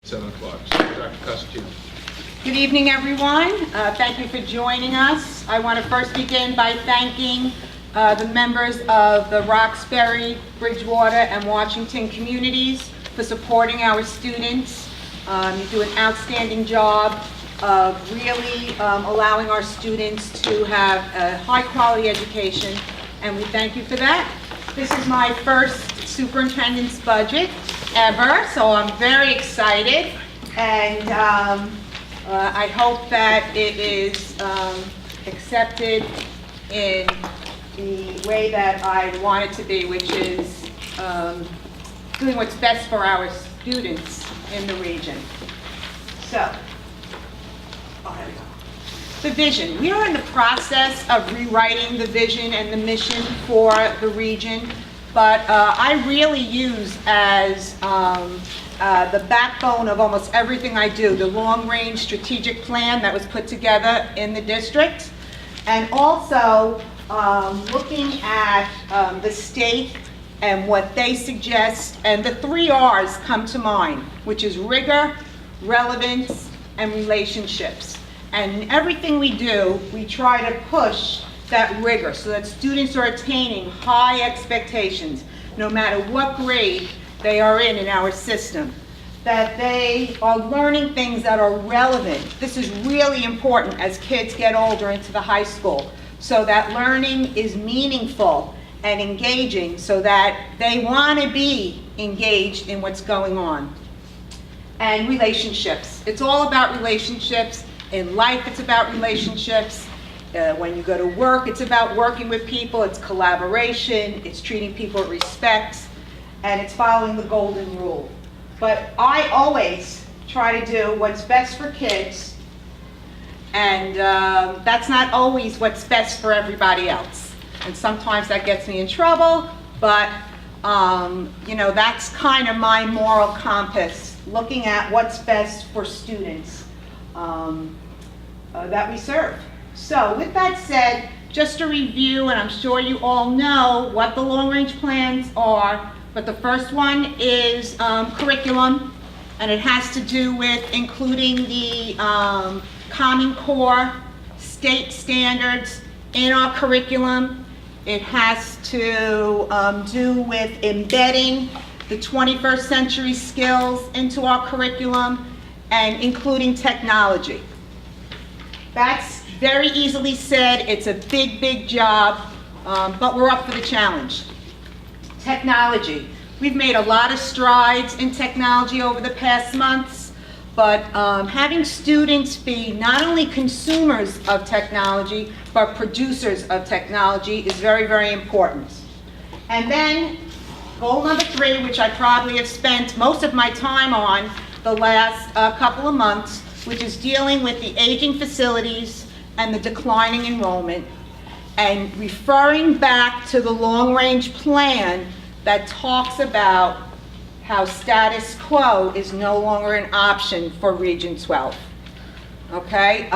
7 o'clock. So, Dr. Cosentino. Good evening, everyone. Thank you for joining us. I want to first begin by thanking the members of the Roxbury, Bridgewater, and Washington communities for supporting our students. You do an outstanding job of really allowing our students to have a high-quality education, and we thank you for that. This is my first superintendent's budget ever, so I'm very excited, and I hope that it is accepted in the way that I want it to be, which is doing what's best for our students in the region. So, there we go. The vision. We are in the process of rewriting the vision and the mission for the region, but I really use as the backbone of almost everything I do, the long-range strategic plan that was put together in the district, and also looking at the state and what they suggest, and the 3 R's come to mind, which is rigor, relevance, and relationships. And in everything we do, we try to push that rigor so that students are attaining high expectations, no matter what grade they are in our system, that they are learning things that are relevant. This is really important as kids get older into the high school, so that learning is meaningful and engaging so that they want to be engaged in what's going on. And relationships. It's all about relationships. In life, it's about relationships. When you go to work, it's about working with people. It's collaboration. It's treating people with respect. And it's following the golden rule. But I always try to do what's best for kids. And that's not always what's best for everybody else. And sometimes that gets me in trouble. But, you know, that's kind of my moral compass, looking at what's best for students that we serve. So with that said, just a review, and I'm sure you all know what the long-range plans are, but the first one is curriculum, and it has to do with including the Common Core state standards in our curriculum. It has to do with embedding the 21st century skills into our curriculum and including technology. That's very easily said. It's a big, big job, but we're up for the challenge. Technology. We've made a lot of strides in technology over the past months, but having students be not only consumers of technology, but producers of technology is very, very important. And then goal number 3, which I probably have spent most of my time on the last couple of months, which is dealing with the aging facilities and the declining enrollment, and referring back to the long-range plan that talks about how status quo is no longer an option for Region 12. Okay,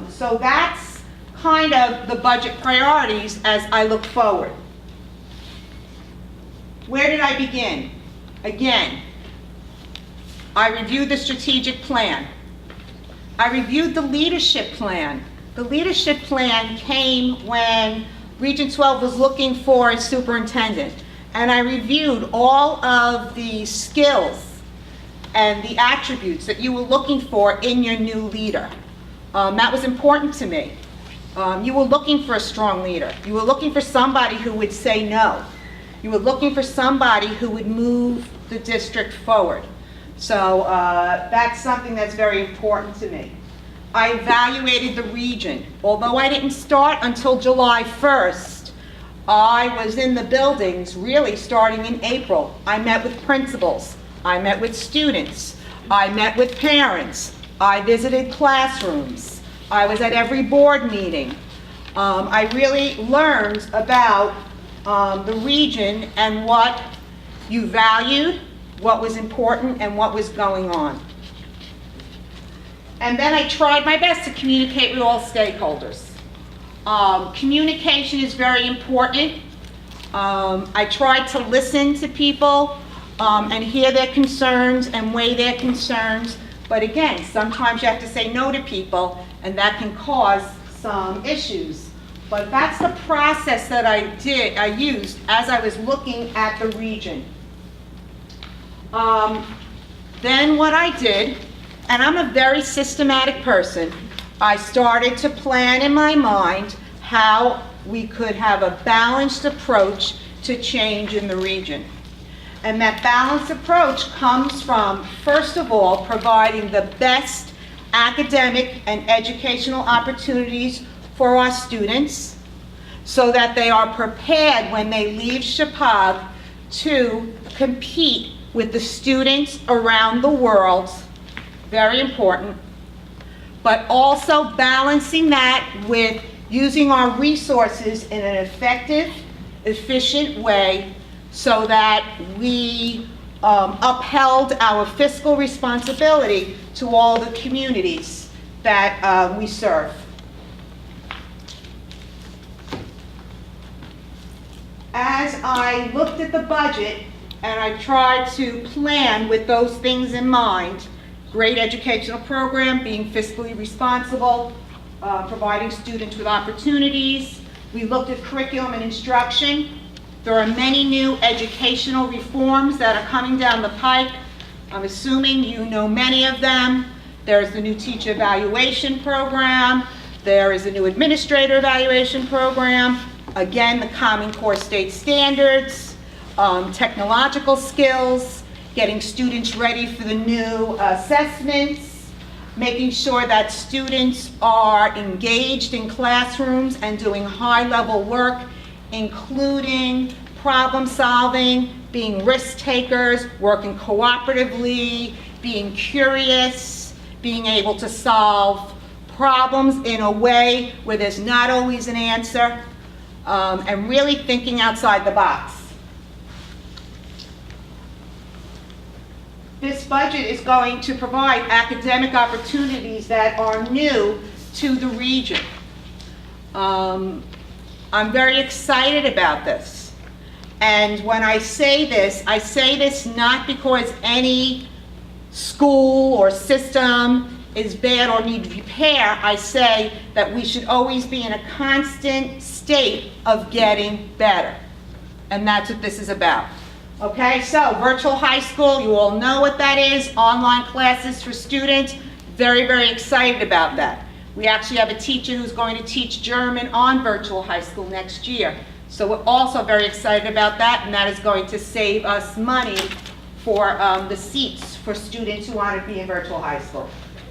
so that's kind of the budget priorities as I look forward. Where did I begin? Again, I reviewed the strategic plan. I reviewed the leadership plan. The leadership plan came when Region 12 was looking for a superintendent. And I reviewed all of the skills and the attributes that you were looking for in your new leader. That was important to me. You were looking for a strong leader. You were looking for somebody who would say no. You were looking for somebody who would move the district forward. So that's something that's very important to me. I evaluated the region. Although I didn't start until July 1st, I was in the buildings really starting in April. I met with principals. I met with students. I met with parents. I visited classrooms. I was at every board meeting. I really learned about the region and what you valued, what was important, and what was going on. And then I tried my best to communicate with all stakeholders. Communication is very important. I tried to listen to people. and hear their concerns and weigh their concerns. But again, sometimes you have to say no to people, and that can cause some issues. But that's the process that I used as I was looking at the region. Then what I did, and I'm a very systematic person, I started to plan in my mind how we could have a balanced approach to change in the region. And that balanced approach comes from, first of all, providing the best academic and educational opportunities for our students so that they are prepared when they leave Chapag to compete with the students around the world. Very important. But also balancing that with using our resources in an effective, efficient way so that we upheld our fiscal responsibility to all the communities that we serve. As I looked at the budget and I tried to plan with those things in mind, great educational program, being fiscally responsible, providing students with opportunities. We looked at curriculum and instruction. There are many new educational reforms that are coming down the pike. I'm assuming you know many of them. There's the new teacher evaluation program. There is a new administrator evaluation program. Again, the Common Core state standards, technological skills, getting students ready for the new assessments, making sure that students are engaged in classrooms and doing high-level work, including problem solving, being risk takers, working cooperatively, being curious, being able to solve problems in a way where there's not always an answer, and really thinking outside the box. This budget is going to provide academic opportunities that are new to the region. I'm very excited about this. And when I say this not because any school or system is bad or need repair. I say that we should always be in a constant state of getting better. And that's what this is about. Okay, so virtual high school, you all know what that is. Online classes for students. Very, very excited about that. We actually have a teacher who's going to teach German on virtual high school next year. So we're also very excited about that, and that is going to save us money for the seats for students who want to be in virtual high school.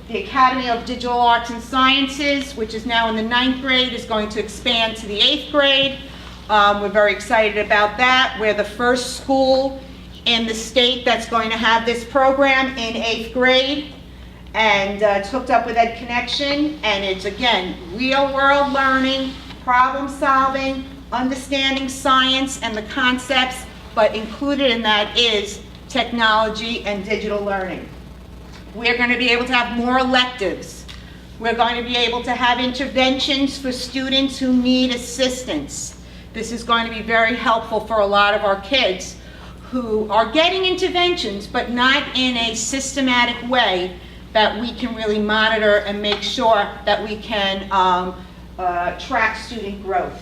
The Academy of Digital Arts and Sciences, which is now in the 9th grade, is going to expand to the 8th grade. We're very excited about that. We're the first school in the state that's going to have this program in 8th grade. And it's hooked up with Ed Connection, and it's, again, real-world learning, problem solving, understanding science and the concepts, but included in that is technology and digital learning. We're going to be able to have more electives. We're going to be able to have interventions for students who need assistance. This is going to be very helpful for a lot of our kids who are getting interventions, but not in a systematic way that we can really monitor and make sure that we can track student growth.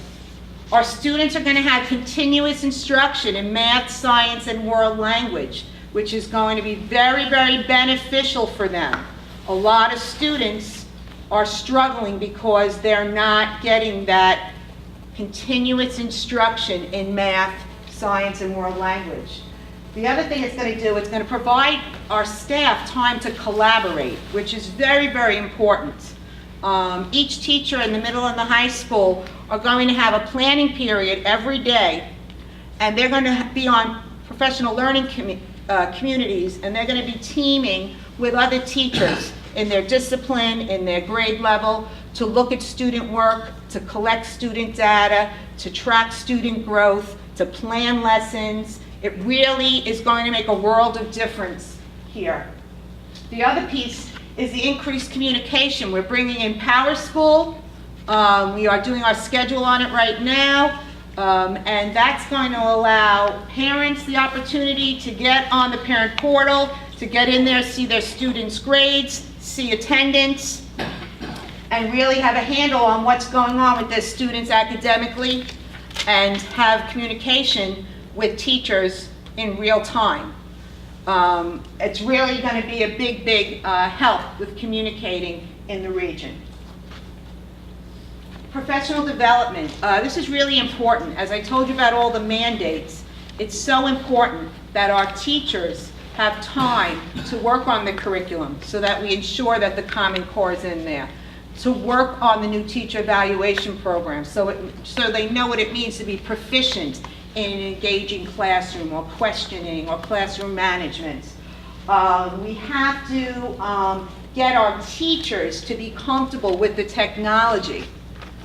Our students are going to have continuous instruction in math, science, and world language, which is going to be very, very beneficial for them. A lot of students are struggling because they're not getting that continuous instruction in math, science, and world language. The other thing it's going to do, it's going to provide our staff time to collaborate, which is very, very important. Each teacher in the middle and the high school are going to have a planning period every day, and they're going to be on professional learning communities, and they're going to be teaming with other teachers in their discipline, in their grade level, to look at student work, to collect student data, to track student growth, to plan lessons. It really is going to make a world of difference here. The other piece is the increased communication. We're bringing in Power School. We are doing our schedule on it right now. And that's going to allow parents the opportunity to get on the parent portal, to get in there, see their students' grades, see attendance, and really have a handle on what's going on with their students academically, and have communication with teachers in real time. It's really going to be a big help with communicating in the region. Professional development. This is really important. As I told you about all the mandates, it's so important that our teachers have time to work on the curriculum so that we ensure that the Common Core is in there, to work on the new teacher evaluation program so they know what it means to be proficient in an engaging classroom, or questioning, or classroom management. We have to get our teachers to be comfortable with the technology,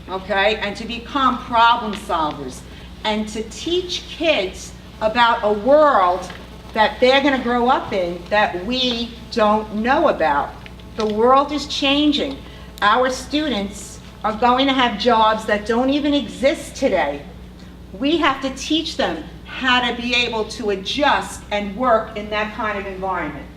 okay, and to become problem solvers, and to teach kids about a world that they're going to grow up in that we don't know about. The world is changing. Our students are going to have jobs that don't even exist today. We have to teach them how to be able to adjust and work in that kind of environment.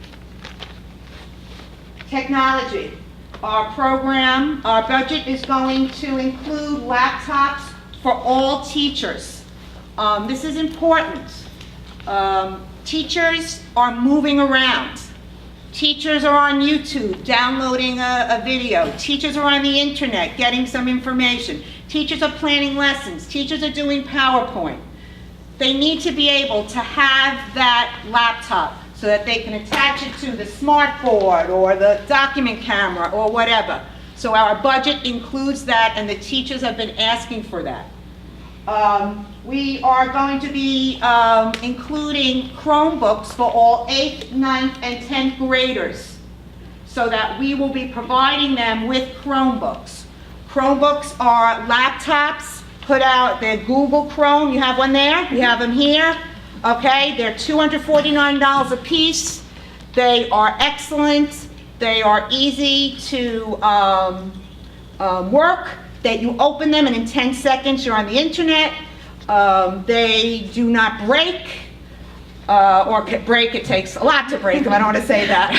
Technology. Our program, our budget is going to include laptops for all teachers. This is important. Teachers are moving around. Teachers are on YouTube downloading a video. Teachers are on the internet getting some information. Teachers are planning lessons. Teachers are doing PowerPoint. They need to be able to have that laptop so that they can attach it to the smart board or the document camera or whatever. So our budget includes that, and the teachers have been asking for that. We are going to be including Chromebooks for all 8th, 9th, and 10th graders, so that we will be providing them with Chromebooks. Chromebooks are laptops, put out, they're Google Chrome, you have one there, we have them here, okay? They're $249 a piece. They are excellent, they are easy to work, that you open them and in 10 seconds you're on the internet. They do not break, or break, it takes a lot to break them, I don't want to say that.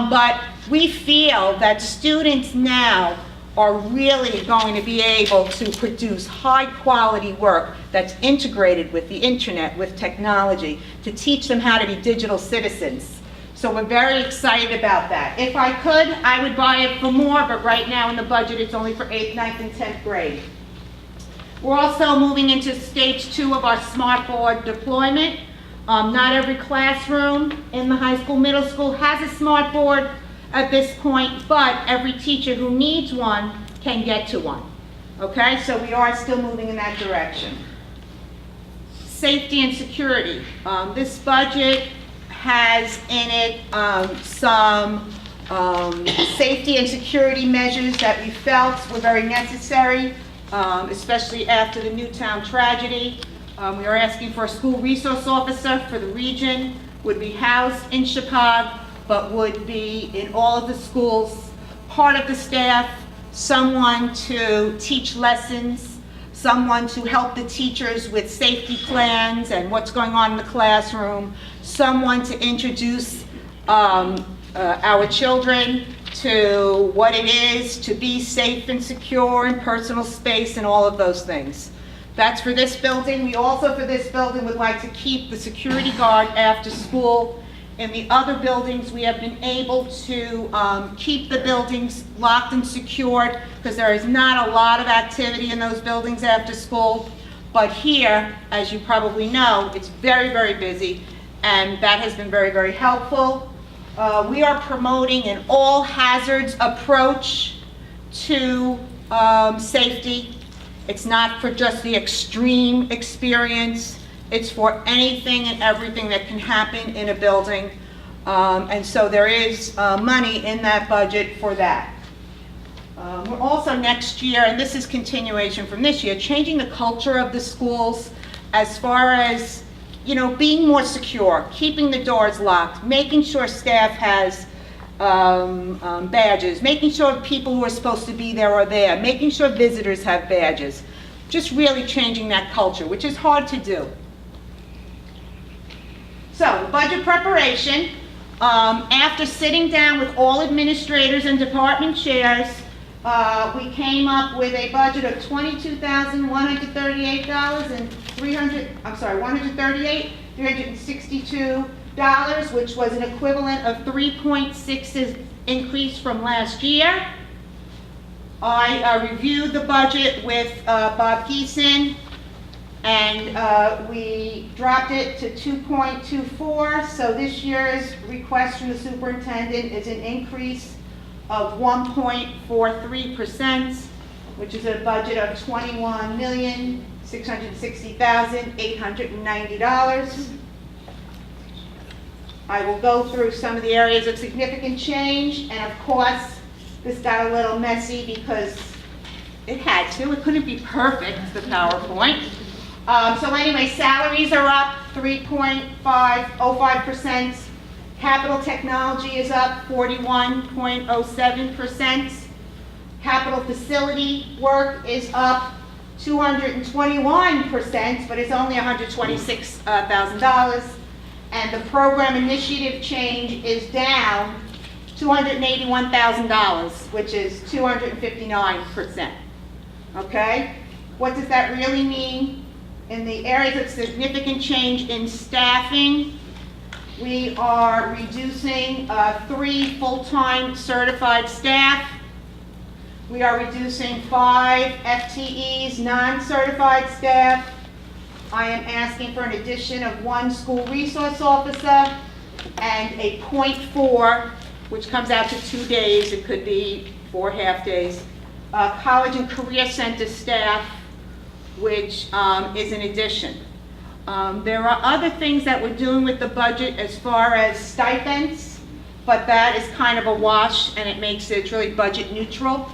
But we feel that students now are really going to be able to produce high quality work that's integrated with the internet, with technology, to teach them how to be digital citizens. So we're very excited about that. If I could, I would buy it for more, but right now in the budget it's only for 8th, 9th, and 10th grade. We're also moving into stage 2 of our smart board deployment. Not every classroom in the high school, middle school has a smart board at this point, but every teacher who needs one can get to one. Okay, so we are still moving in that direction. Safety and security. This budget has in it some safety and security measures that we felt were very necessary, especially after the Newtown tragedy. We are asking for a school resource officer for the region, would be housed in Chicago, but would be in all of the schools, part of the staff, someone to teach lessons, someone to help the teachers with safety plans and what's going on in the classroom, someone to introduce our children to what it is to be safe and secure in personal space and all of those things. That's for this building. We also, for this building, would like to keep the security guard after school. In the other buildings, we have been able to keep the buildings locked and secured because there is not a lot of activity in those buildings after school. But here, as you probably know, it's very, very busy, and that has been very, very helpful. We are promoting an all hazards approach to safety. It's not for just the extreme experience. It's for anything and everything that can happen in a building. And so there is money in that budget for that. We're also next year, and this is continuation from this year, changing the culture of the schools as far as, you know, being more secure, keeping the doors locked, making sure staff has badges, making sure people who are supposed to be there are there, making sure visitors have badges. just really changing that culture, which is hard to do. So, budget preparation. After sitting down with all administrators and department chairs, we came up with a budget of $138,362, which was an equivalent of 3.6 increase from last year. I reviewed the budget with Bob Geeson, and we dropped it to 2.24, so this year's request from the superintendent is an increase of 1.43%, which is a budget of $21,660,890. I will go through some of the areas of significant change, and of course, this got a little messy because it had to. It couldn't be perfect, the PowerPoint. So anyway, salaries are up 3.05%. Capital technology is up 41.07%. Capital facility work is up 221%, but it's only $126,000. And the program initiative change is down $281,000, which is 259%. Okay? What does that really mean? In the areas of significant change in staffing, we are reducing 3 full-time certified staff. We are reducing 5 FTEs, non-certified staff. I am asking for an addition of 1 school resource officer and a .4, which comes out to 2 days. It could be 4 half-days. College and Career Center staff, which is an addition. There are other things that we're doing with the budget as far as stipends, but that is kind of a wash, and it makes it really budget neutral.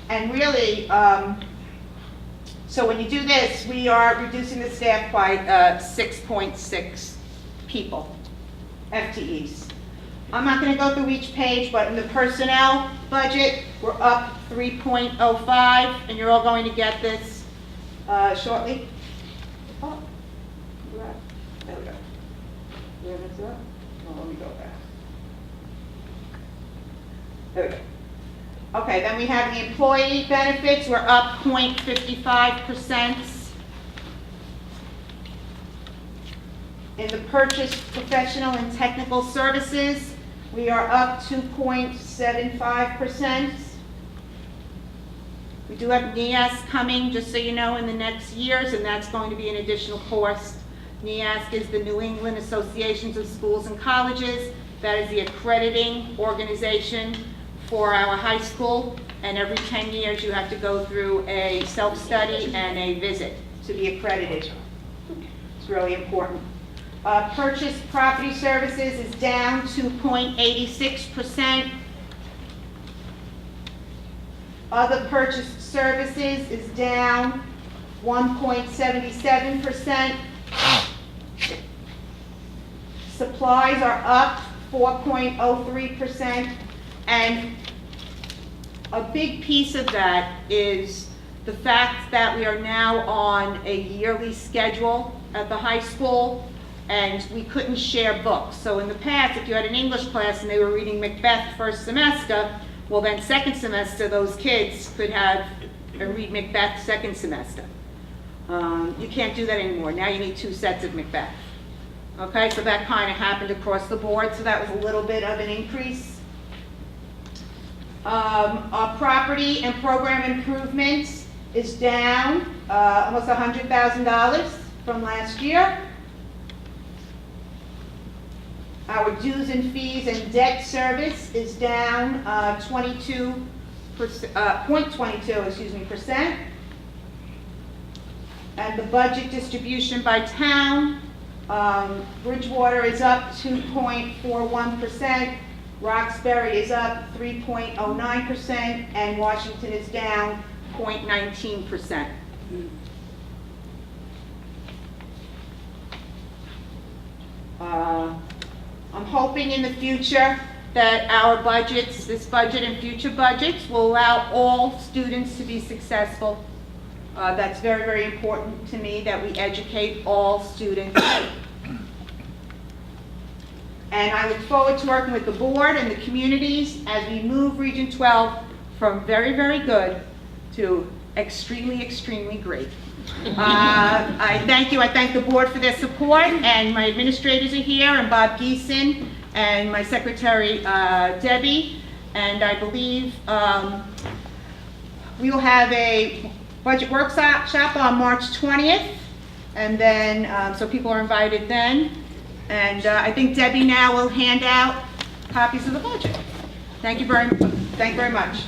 And really, so when you do this, we are reducing the staff by 6.6 people, FTEs. I'm not going to go through each page, but in the personnel budget, we're up 3.05, and you're all going to get this shortly. Oh, there we go. Where is it? Oh, let me go back. There we go. Okay, then we have the employee benefits. We're up 0.55%. In the purchase, professional and technical services, we are up 2.75%. We do have NEASC coming, just so you know, in the next years, and that's going to be an additional cost. NEASC is the New England Associations of Schools and Colleges. That is the accrediting organization for our high school, and every 10 years you have to go through a self-study and a visit to be accredited. It's really important. Purchase property services is down 2.86%. Other purchased services is down 1.77%. Supplies are up 4.03%. And a big piece of that is the fact that we are now on a yearly schedule at the high school, and we couldn't share books. So in the past, if you had an English class and they were reading Macbeth first semester, well then second semester those kids could have read Macbeth second semester. You can't do that anymore. Now you need 2 sets of Macbeth. Okay, so that kind of happened across the board, so that was a little bit of an increase. Our property and program improvements is down almost $100,000 from last year. Our dues and fees and debt service is down 0.22%. And the budget distribution by town, Bridgewater is up 2.41%. Roxbury is up 3.09%, and Washington is down 0.19%. I'm hoping in the future that our budgets, this budget and future budgets, will allow all students to be successful. That's very, very important to me, that we educate all students. And I look forward to working with the board and the communities as we move Region 12 from very, very good to extremely, extremely great. I thank you. I thank the board for their support, and my administrators are here, and Bob Geeson, and my secretary, Debbie. And I believe we will have a budget workshop on March 20th, and then, so people are invited then. And I think Debbie now will hand out copies of the budget. Thank you very much.